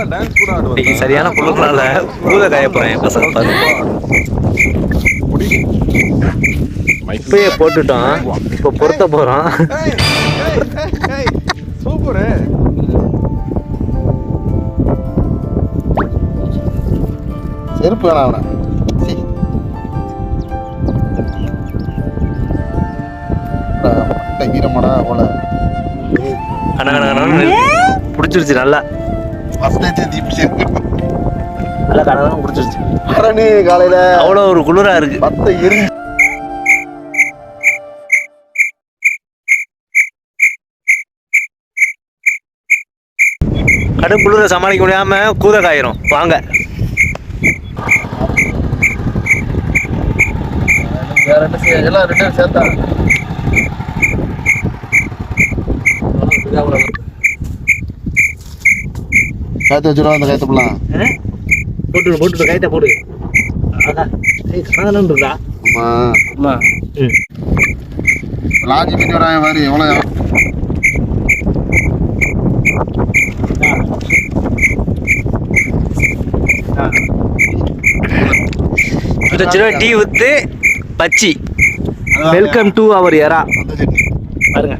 இன்னைக்கு சரியான குளிர்னால பூத காய போறேன் என் பசங்க பாருங்க. இப்பயே போட்டுட்டோம், இப்போ பொருத்த போறோம். சூப்பரு. செருப்பு வேணாம் அவனை. ஈரமாடா போல பிடிச்சிருச்சு நல்லா. நல்லா கடலாம் பிடிச்சிருச்சு. காலையில அவ்வளோ ஒரு குளிரா இருக்கு. கடும் குளிர சமாளிக்க முடியாம கூத காயிரும். வாங்க வேற என்ன செய்ய, எல்லாம் ரெண்டு சேர்த்தா காய்த்த வச்சுருவா. அந்த காய்த்த போடலாம். போட்டு காய்த்த போடு. இருக்கா? ஆமா லாஜி பண்ணி வராங்க மாதிரி எவ்வளோ டீ வித்து பச்சி. வெல்கம் டு அவர் எரா பாருங்க.